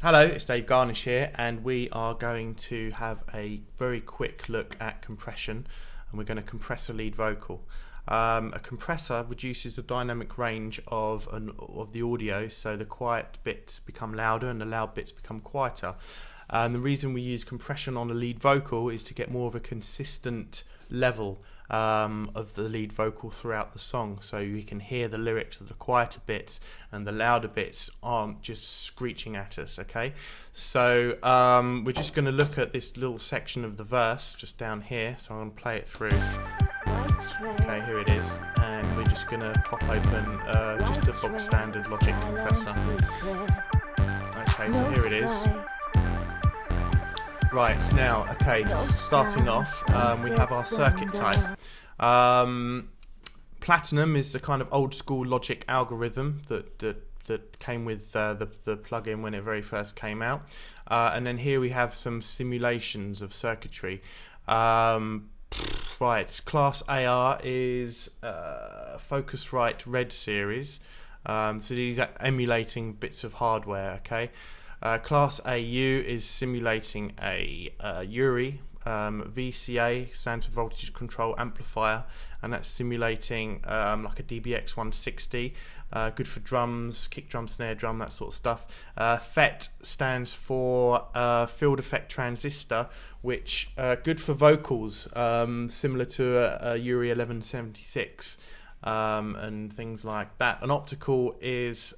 Hello, it's Dave Garnish here, and we are going to have a very quick look at compression, and we're going to compress a lead vocal. A compressor reduces the dynamic range of the audio, so the quiet bits become louder and the loud bits become quieter. And the reason we use compression on a lead vocal is to get more of a consistent level of the lead vocal throughout the song, so you can hear the lyrics of the quieter bits and the louder bits aren't just screeching at us. Okay, so we're just going to look at this little section of the verse just down here, so I'm going to play it through. Okay, here it is, and we're just going to pop open just a box standard Logic compressor. Okay, so here it is. Right, now, okay, starting off, we have our circuit type. Platinum is the kind of old school Logic algorithm that came with the plugin when it very first came out. And then here we have some simulations of circuitry. Right, Class AR is Focusrite Red series. So these are emulating bits of hardware, okay? Class AU is simulating a URI. VCA stands for voltage control amplifier, and that's simulating like a DBX 160, good for drums, kick drum, snare drum, that sort of stuff. FET stands for field effect transistor, which good for vocals, similar to a URI 1176 and things like that. An optical is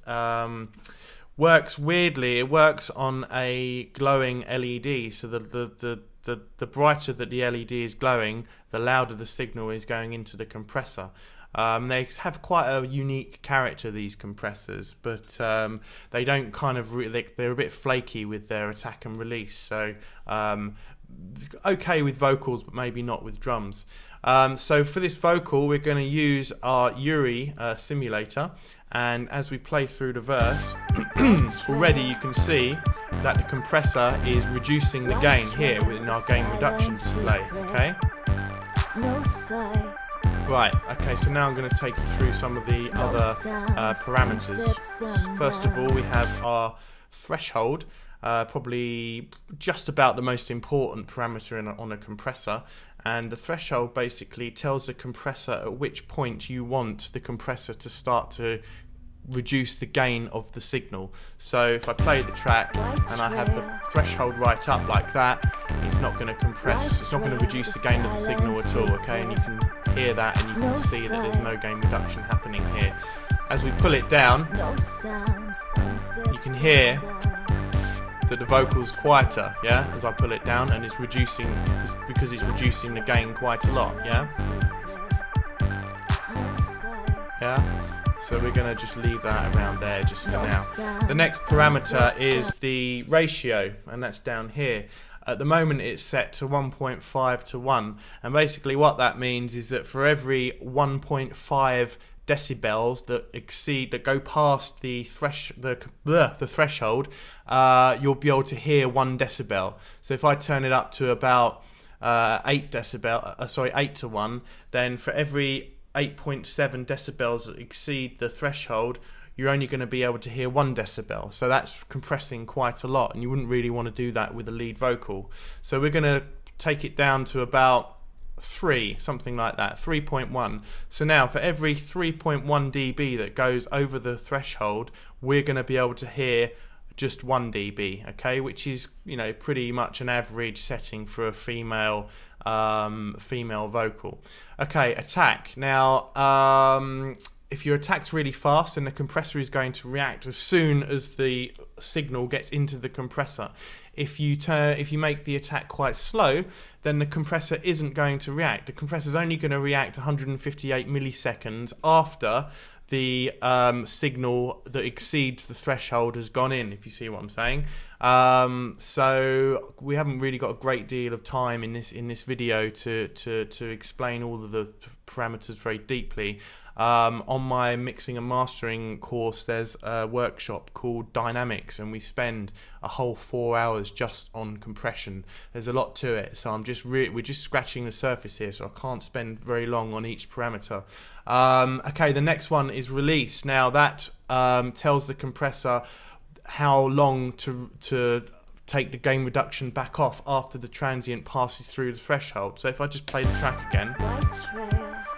works weirdly. It works on a glowing LED, so the brighter that the LED is glowing, the louder the signal is going into the compressor. They have quite a unique character, these compressors, but they don't kind of they're a bit flaky with their attack and release, so okay with vocals but maybe not with drums. So for this vocal we're going to use our URI simulator, and as we play through the verse already you can see that the compressor is reducing the gain here within our gain reduction display. Okay, right, okay, so now I'm going to take you through some of the other parameters. First of all, we have our threshold, probably just about the most important parameter on a compressor, and the threshold basically tells the compressor at which point you want the compressor to start to reduce the gain of the signal. So if I play the track and I have the threshold right up like that, it's not going to compress, it's not going to reduce the gain of the signal at all, okay, and you can hear that and you can see that there's no gain reduction happening here. As we pull it down, you can hear that the vocal's quieter, yeah, as I pull it down, and it's reducing, because it's reducing the gain quite a lot, yeah? Yeah? So we're going to just leave that around there just for now. The next parameter is the ratio, and that's down here. At the moment it's set to 1.5 to 1, and basically what that means is that for every 1.5 decibels that go past the threshold, you'll be able to hear 1 decibel. So if I turn it up to about 8 to 1, then for every 8.7 decibels that exceed the threshold, you're only going to be able to hear 1 decibel. So that's compressing quite a lot, and you wouldn't really want to do that with a lead vocal. So we're going to take it down to about 3, something like that, 3.1. So now for every 3.1 dB that goes over the threshold, we're going to be able to hear just 1 dB, okay, which is, you know, pretty much an average setting for a female vocal. Okay, attack. Now if your attack's really fast, then the compressor is going to react as soon as the signal gets into the compressor. If you make the attack quite slow, then the compressor isn't going to react. The compressor is only going to react 158 milliseconds after the signal that exceeds the threshold has gone in, if you see what I'm saying. So we haven't really got a great deal of time in this video to explain all of the parameters very deeply. On my mixing and mastering course, there's a workshop called Dynamics, and we spend a whole 4 hours just on compression. There's a lot to it, so we're just scratching the surface here, so I can't spend very long on each parameter. Okay, the next one is release. Now that tells the compressor how long to take the gain reduction back off after the transient passes through the threshold. So if I just play the track again,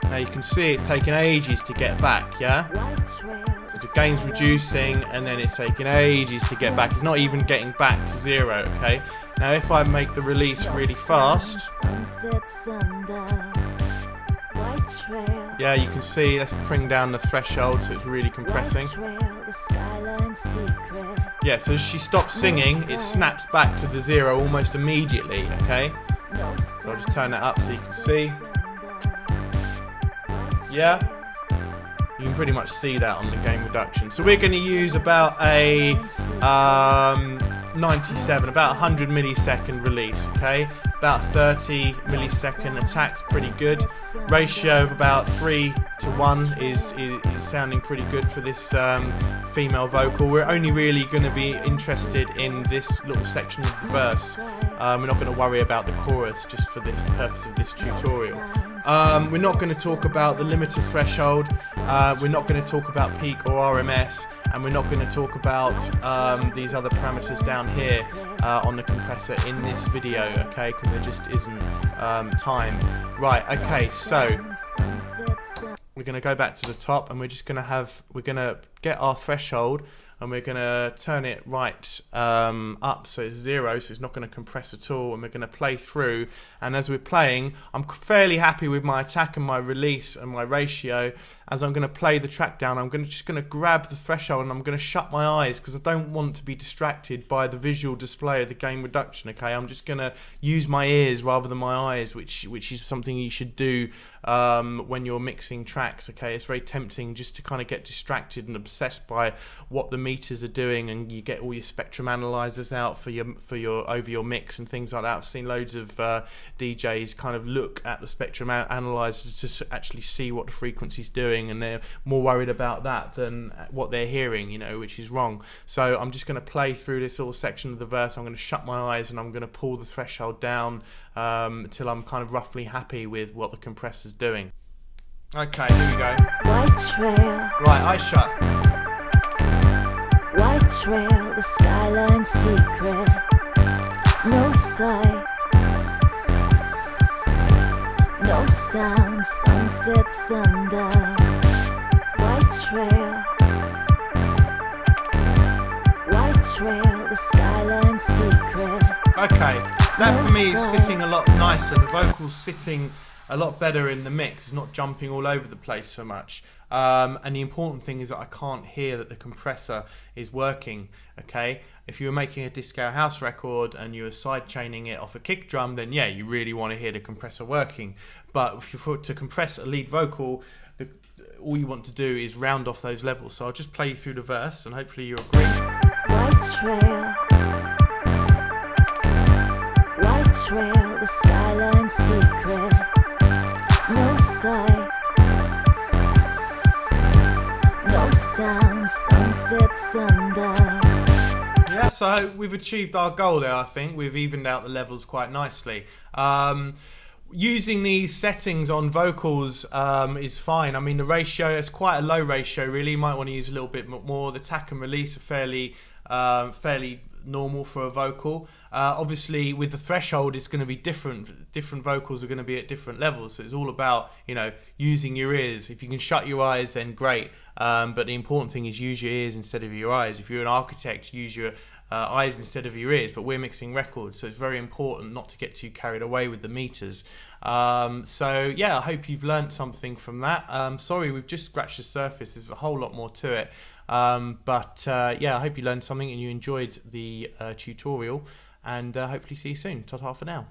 now you can see it's taking ages to get back, yeah? So the gain's reducing and then it's taking ages to get back. It's not even getting back to 0, okay? Now if I make the release really fast, yeah, you can see, let's bring down the threshold so it's really compressing. Yeah, so as she stops singing, it snaps back to the 0 almost immediately, okay? So I'll just turn that up so you can see. Yeah, you can pretty much see that on the gain reduction. So we're going to use about a 97, about 100 millisecond release, okay? About 30 millisecond attack's pretty good. Ratio of about 3 to 1 is sounding pretty good for this female vocal. We're only really going to be interested in this little section of the verse. We're not going to worry about the chorus just for this purpose of this tutorial. We're not going to talk about the limiter threshold. We're not going to talk about peak or RMS, and we're not going to talk about these other parameters down here on the compressor in this video, okay? Because there just isn't time. Right, okay, so we're going to go back to the top, and we're going to get our threshold, and we're going to turn it right up so it's 0, so it's not going to compress at all, and we're going to play through. And as we're playing, I'm fairly happy with my attack and my release and my ratio. As I'm going to play the track down, I'm just going to grab the threshold and I'm going to shut my eyes because I don't want to be distracted by the visual display of the gain reduction, okay? I'm just going to use my ears rather than my eyes, which is something you should do when you're mixing tracks, okay? It's very tempting just to kind of get distracted and obsessed by what the meters are doing, and you get all your spectrum analyzers out for your over your mix and things like that. I've seen loads of DJs kind of look at the spectrum analyzer to actually see what the frequency's doing, and they're more worried about that than what they're hearing, you know, which is wrong. So I'm just going to play through this little section of the verse. I'm going to shut my eyes and I'm going to pull the threshold down until I'm kind of roughly happy with what the compressor's doing. Okay, here we go. White trail. Right, eyes shut. White trail, the skyline secret. No sight. No sound, sunset, sundown. White trail. White trail, the skyline secret. Okay, that for me is sitting a lot nicer. The vocal's sitting a lot better in the mix. It's not jumping all over the place so much. And the important thing is that I can't hear that the compressor is working, okay? If you were making a disco house record and you were side chaining it off a kick drum, then yeah, you really want to hear the compressor working. But if you're to compress a lead vocal, all you want to do is round off those levels. So I'll just play you through the verse and hopefully you agree. White trail. White trail, the skyline secret. No sight. No sound, sunset, sundown. Yeah, so we've achieved our goal there, I think. We've evened out the levels quite nicely. Using these settings on vocals is fine. I mean, the ratio is quite a low ratio, really. You might want to use a little bit more. The attack and release are fairly normal for a vocal. Obviously, with the threshold, it's going to be different. Different vocals are going to be at different levels. So it's all about, you know, using your ears. If you can shut your eyes, then great. But the important thing is use your ears instead of your eyes. If you're an architect, use your eyes instead of your ears. But we're mixing records, so it's very important not to get too carried away with the meters. So yeah, I hope you've learned something from that. Sorry, we've just scratched the surface. There's a whole lot more to it. Yeah, I hope you learned something and you enjoyed the tutorial, and hopefully see you soon. Ta-ta for now.